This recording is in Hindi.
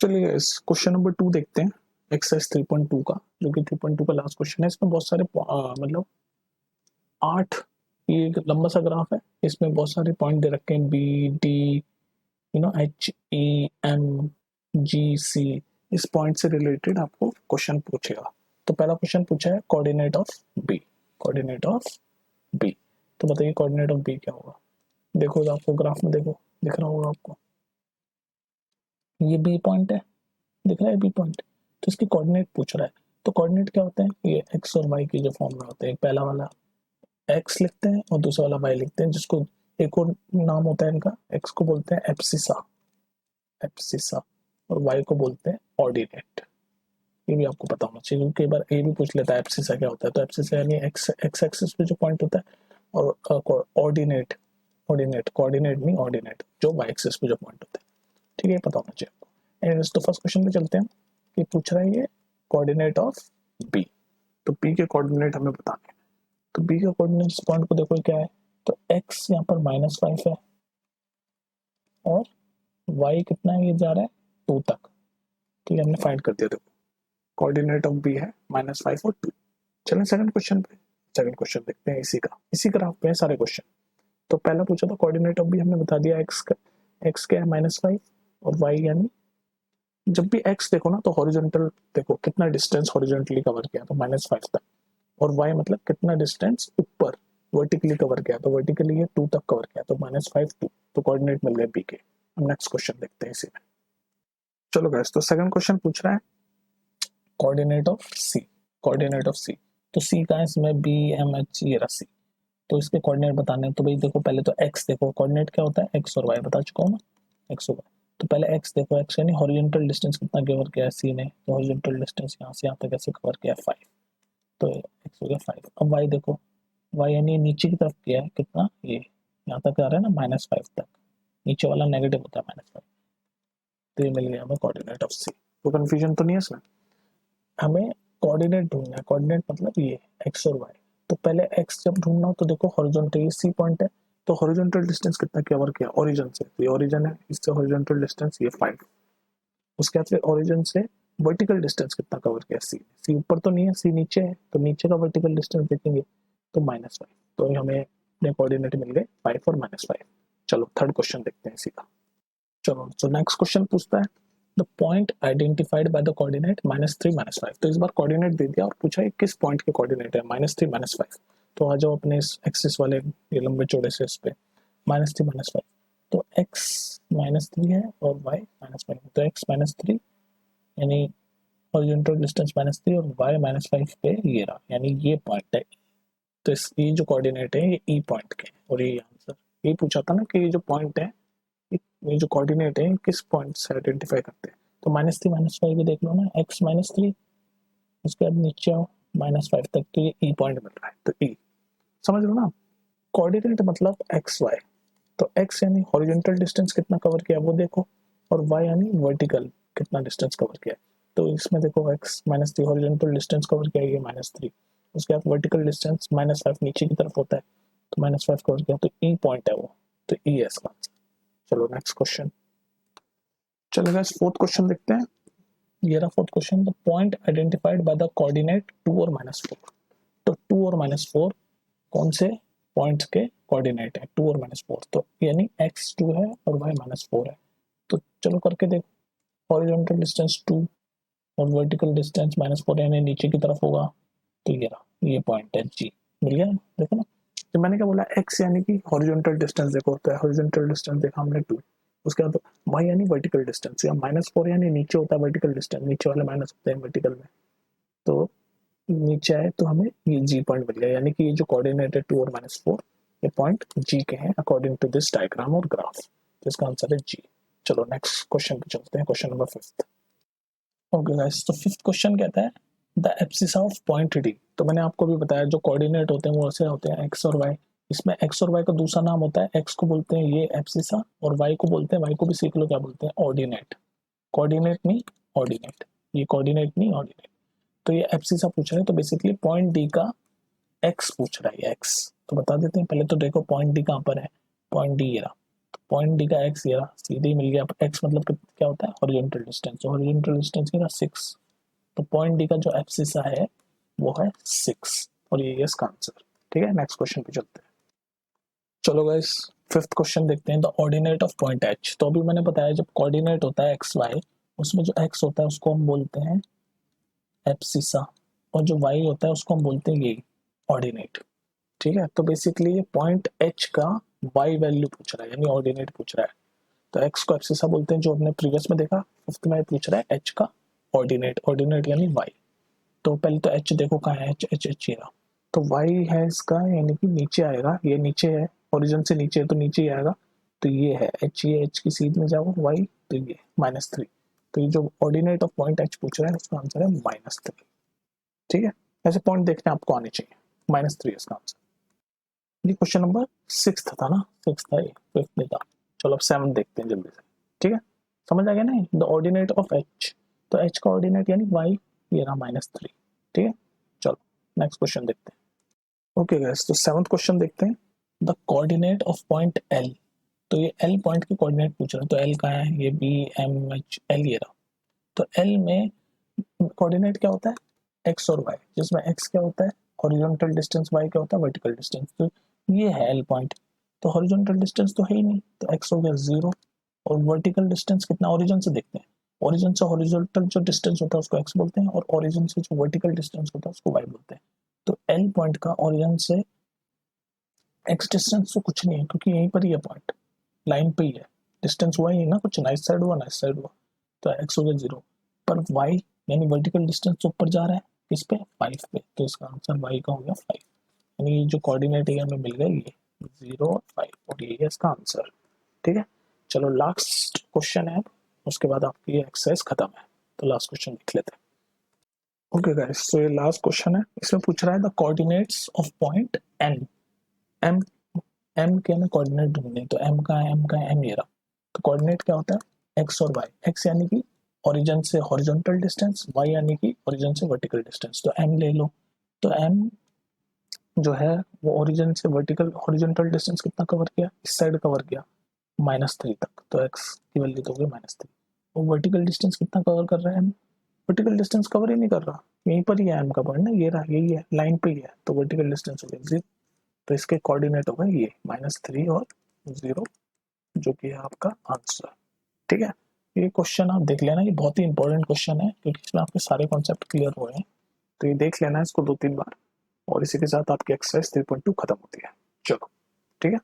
चलिए इस क्वेश्चन नंबर 2 देखते हैं, एक्सरसाइज 3.2 का, जो कि 3.2 का लास्ट क्वेश्चन है। इसमें बहुत सारे मतलब 8, ये एक लंबा सा ग्राफ है, इसमें बहुत सारे पॉइंट दे रखे हैं, B D, H E M G C. इस पॉइंट से रिलेटेड आपको क्वेश्चन पूछेगा। तो पहला क्वेश्चन पूछा है coordinate of B, coordinate of B. तो बताइए कोऑर्डिनेट ऑफ बी क्या होगा। देखो तो आपको ग्राफ में देखो, दिख रहा होगा आपको, ये बी पॉइंट है, दिख रहा है बी पॉइंट। तो इसके कोऑर्डिनेट पूछ रहा है। तो कोऑर्डिनेट क्या होते हैं, ये एक्स और वाई की जो फॉर्म में होते हैं, पहला वाला एक्स लिखते हैं और दूसरा वाला वाई लिखते हैं, जिसको एक और नाम होता है इनका, एक्स को बोलते हैं एप्सिसा, एप्सिसा, और वाई को बोलते हैं ऑर्डिनेट। ये भी आपको पता होना चाहिए, क्योंकि कई बार ये भी पूछ लेता है एप्सिसा क्या होता है। तो एप्सिसा यानी एक्स एक्स एक्सिस पे जो पॉइंट होता है, और ऑर्डिनेट, ऑर्डिनेट कोऑर्डिनेट नहीं ऑर्डिनेट, जो वाई एक्सिस पे जो पॉइंट होता है। ठीक है, पता होना चाहिए आपको। एनीवेज, तो फर्स्ट क्वेश्चन पे चलते हैं कि पूछ रहा है ये कोऑर्डिनेट ऑफ बी। तो बी के कोऑर्डिनेट हमें बताने हैं। तो बी का कोऑर्डिनेट इस पॉइंट को देखो क्या है। तो एक्स यहाँ पर -5 है और वाई कितना है, ये जा रहा है 2 तक। तो ये हमने फाइंड कर दिया। देखो कोऑर्डिनेट ऑफ बी है -5 और 2। चलें सेकंड क्वेश्चन पे। सेकंड क्वेश्चन देखते हैं, इसी ग्राफ पे है सारे क्वेश्चन। तो पहला पूछा था कोऑर्डिनेट ऑफ बी, हमने बता दिया एक्स का, एक्स क्या है -5 और वाई यानी, जब भी एक्स देखो ना तो हॉरिजॉन्टल देखो कितना डिस्टेंस हॉरिजॉन्टली कवर किया, तो -5 तक। और वाई मतलब कितना डिस्टेंस ऊपर वर्टिकली कवर किया, तो वर्टिकली ये 2 तक कवर किया, तो -5 2। तो कोऑर्डिनेट मिल गए बी के। हम नेक्स्ट क्वेश्चन देखते हैं इसी में। चलो गाइस, तो सेकंड क्वेश्चन पूछ रहा है coordinate of C, coordinate of C. तो सी का है इसमें, बी एम एच, ये रहा सी। तो इसके कोऑर्डिनेट बताने हैं। तो भाई देखो पहले तो एक्स देखो, कोऑर्डिनेट क्या होता है, एक्स और वाई बता चुका हूँ ना, एक्स और वाई। तो पहले एक्स देखो, एक्स यानी हॉरिजॉन्टल डिस्टेंस कितना कवर किया है सी ने, तो हॉरिजॉन्टल डिस्टेंस यहाँ से यहाँ तक ऐसे कवर किया है 5। तो एक्स हो गया 5। अब वाई देखो, वाई यानी नीचे की तरफ किया है कितना, ये यहाँ तक आ रहा है ना -5 तक, नीचे वाला नेगेटिव होता है -5। तो ये मिल गया हमें कोऑर्डिनेट ऑफ सी। तो कंफ्यूजन तो नहीं है इसमें। हमें कोऑर्डिनेट ढूंढना है, कोऑर्डिनेट मतलब ये एक्स और वाई। तो पहले एक्स जब ढूंढना हो तो देखो हॉरिजॉन्टल, ये सी पॉइंट है, तो हॉरिजॉन्टल डिस्टेंस कितना कवर किया ओरिजिन से, ये ओरिजिन है, इससे हॉरिजॉन्टल डिस्टेंस ये 5। उसके बाद फिर ओरिजिन से वर्टिकल डिस्टेंस कितना कवर किया, सी, सी ऊपर तो नहीं है, सी नीचे है, तो नीचे का वर्टिकल डिस्टेंस देखेंगे तो -5। तो हमें अपने कोऑर्डिनेट मिल गए 5 और -5। चलो थर्ड क्वेश्चन देखते हैं इसी का। चलो तो नेक्स्ट क्वेश्चन पूछता है the point identified by the coordinate -3 -5। तो इस बार कोऑर्डिनेट दे दिया और पूछा है किस पॉइंट के कोऑर्डिनेट है -3 -5। तो आ जाओ अपने इस एक्सिस वाले ये लंबे चौड़े से इस पे, -3 -5। तो x -3 है और y -5। तो x -3 यानी हॉरिजॉन्टल डिस्टेंस -3 और y -5 पे ये रहा, यानी ये पॉइंट है। तो इस ये जो कोऑर्डिनेट है ये ई पॉइंट के, और ये आंसर ये पूछा था ना कि ये जो पॉइंट है, ये जो कोऑर्डिनेट है किस पॉइंट से आइडेंटिफाई करते हैं। तो -3 -5 भी देख लो ना, x -3, उसके बाद नीचे आओ -5 तक, तो ये ई पॉइंट मिल रहा है। तो ई समझ लो ना, कोऑर्डिनेट मतलब एक्स वाई। तो एक्स यानी हॉरिजॉन्टल डिस्टेंस कितना कवर किया वो देखो, और वाई यानी वर्टिकल कितना डिस्टेंस कवर किया। तो इसमें देखो एक्स -3 हॉरिजॉन्टल डिस्टेंस कवर किया, ये -3। उसके बाद वर्टिकल डिस्टेंस -5 नीचे की तरफ होता है, तो -5 कवर किया, तो ई पॉइंट है वो। तो ई है इसका आंसर। चलो नेक्स्ट क्वेश्चन। चलो गाइस फोर्थ क्वेश्चन देखते हैं। ये रहा fourth question, the point identified by the coordinate 2 और -4। तो 2 और -4 कौन से पॉइंट्स के कोऑर्डिनेट है, 2 और -4। तो यानी x2 है और y -4 है। तो चलो करके देखो, हॉरिजॉन्टल डिस्टेंस 2 और वर्टिकल डिस्टेंस -4 यानी नीचे की तरफ होगा। तो ये रहा, ये पॉइंट है जी, मिल गया। देखो ना, तो मैंने क्या बोला, x यानी कि हॉरिजॉन्टल डिस्टेंस देखो, होता है हॉरिजॉन्टल डिस्टेंस देखा हमने 2। उसके बाद y यानी वर्टिकल डिस्टेंस, या -4 यानी नीचे होता है वर्टिकल डिस्टेंस, नीचे वाले माइनस होते हैं वर्टिकल में। तो नीचे आए तो हमें ये जी पॉइंट मिल गया, यानी कि ये जो कोऑर्डिनेट है 2 और -4, ये पॉइंट जी के हैं अकॉर्डिंग टू दिस डायग्राम और ग्राफ। तो इसका आंसर है जी। चलो नेक्स्ट क्वेश्चन पे चलते हैं, क्वेश्चन नंबर 5। ओके गाइस, तो फिफ्थ क्वेश्चन कहता है the abscissa of point D. तो मैंने आपको भी बताया जो कोऑर्डिनेट होते हैं वो ऐसे होते हैं एक्स और वाई। इसमें एक्स और वाई का दूसरा नाम होता है, एक्स को बोलते हैं ये एब्सिसा, और वाई को बोलते हैं, वाई को भी सीख लो क्या बोलते हैं, ऑर्डिनेट। कोऑर्डिनेट नहीं ऑर्डिनेट, ये कोऑर्डिनेट नहीं ऑर्डिनेट। तो ये एब्सिसा पूछ रहा है, तो बेसिकली पॉइंट डी का एक्स पूछ रहा है, एक्स। तो बता देते हैं, पहले तो देखो पॉइंट डी कहाँ पर है, पॉइंट डी ये रहा। पॉइंट डी का एक्स ये रहा, सीधे ही मिल गया। एक्स मतलब क्या होता है, हॉरिजॉन्टल डिस्टेंस, तो हॉरिजॉन्टल डिस्टेंस ये रहा 6, तो पॉइंट डी का जो एब्सिसा है वो है 6 और ये इसका आंसर। ठीक है, नेक्स्ट क्वेश्चन पे चलते हैं। चलो गाइस, फिफ्थ क्वेश्चन देखते हैं, the ordinate of point H. तो अभी मैंने बताया जब कोऑर्डिनेट होता है एक्स वाई, उसमें जो एक्स होता है उसको हम बोलते हैं एब्सिसा, और जो वाई होता है उसको हम बोलते हैं ये ऑर्डिनेट। ठीक है, तो बेसिकली ये पॉइंट एच का वाई वैल्यू पूछ रहा है, यानी ऑर्डिनेट पूछ रहा है। तो एक्स को एब्सिसा बोलते हैं, जो हमने प्रीवियस में देखा। फिफ्थ में पूछ रहा है एच का ऑर्डिनेट, ऑर्डिनेट यानी वाई। तो पहले तो एच देखो कहाँ है, एच एच एच ये रहा, तो वाई है इसका, यानी कि नीचे आएगा, ये नीचे है, ओरिजिन से नीचे है तो नीचे ही आएगा, तो ये है एच, ये एच की सीध में जाओ वाई, तो ये -3। तो ये जो ऑर्डिनेट ऑफ पॉइंट एच पूछ रहा है उसका आंसर है -3। ठीक है, ऐसे पॉइंट देखने आपको आने चाहिए, -3 इसका आंसर। ये क्वेश्चन नंबर 6 था ना, 6 था ये, 5th नहीं था। चलो अब 7 देखते हैं जल्दी से। ठीक है, समझ आ गया ना, द ऑर्डिनेट ऑफ एच, तो एच का ऑर्डिनेट यानी वाई, ये रहा -3। ठीक है, चलो नेक्स्ट क्वेश्चन देखते हैं। ओके गाइस, तो 7th क्वेश्चन देखते हैं, the coordinate of point L. तो ये एल पॉइंट के कोऑर्डिनेट पूछ रहा है, तो एल कहाँ है, ये बी एम एच एल ये रहा। तो एल में कोऑर्डिनेट क्या होता है, एक्स और वाई, जिसमें एक्स क्या होता है हॉरिजॉन्टल डिस्टेंस, वाई क्या होता है वर्टिकल डिस्टेंस। तो ये है एल पॉइंट, तो हॉरिजॉन्टल डिस्टेंस तो है ही नहीं, तो एक्स हो गया 0, और वर्टिकल डिस्टेंस कितना, ओरिजिन से देखते हैं, ओरिजिन से हॉरिजॉन्टल जो डिस्टेंस होता है उसको एक्स बोलते हैं, और ओरिजिन से जो वर्टिकल डिस्टेंस होता है उसको वाई बोलते हैं। तो एल पॉइंट का ओरिजिन से एक्स डिस्टेंस तो कुछ नहीं है, क्योंकि यहीं पर ही है पॉइंट, लाइन पे ही है, डिस्टेंस हुआ ही ना कुछ, नाइस साइड हुआ नाइस साइड हुआ, तो एक्स हो गया 0। पर वाई यानी वर्टिकल डिस्टेंस तो ऊपर जा रहा है, किस पे 5 पे, तो इसका आंसर वाई का हो गया 5, यानी जो कोऑर्डिनेट है हमें मिल गया ये 0 और 5, और ये है इसका आंसर। ठीक है, चलो लास्ट क्वेश्चन है, उसके बाद आपकी ये एक्सरसाइज खत्म है, तो लास्ट क्वेश्चन लिख लेते हैं। ओके गाइस, तो ये लास्ट क्वेश्चन है, इसमें पूछ रहा है the coordinates of point N. M, M के हमें कोऑर्डिनेट ढूंढने, तो एम का है, एम का है, एम ये रहा। तो कोऑर्डिनेट क्या होता है, एक्स और वाई, एक्स यानी कि ओरिजिन से हॉरिजॉन्टल डिस्टेंस, वाई यानी कि ओरिजिन से वर्टिकल डिस्टेंस। तो एम ले लो, तो एम जो है वो ओरिजिन से वर्टिकल हॉरिजॉन्टल डिस्टेंस कितना कवर किया, इस साइड कवर किया -3 तक, तो एक्स की वैल्यू तो होगी -3। और वर्टिकल डिस्टेंस कितना कवर कर रहा है एम, वर्टिकल डिस्टेंस कवर ही नहीं कर रहा, यहीं पर ही है एम का पॉइंट ना, ये रहा, यही है, लाइन पे ही है, तो वर्टिकल डिस्टेंस हो गया 0। तो इसके कोऑर्डिनेट होगा ये -3 और 0, जो कि है आपका आंसर। ठीक है, ये क्वेश्चन आप देख लेना, ये बहुत ही इंपॉर्टेंट क्वेश्चन है, क्योंकि इसमें आपके सारे कॉन्सेप्ट क्लियर हुए हैं, तो ये देख लेना इसको 2-3 बार, और इसी के साथ आपकी एक्सरसाइज 3.2 खत्म होती है। चलो ठीक है।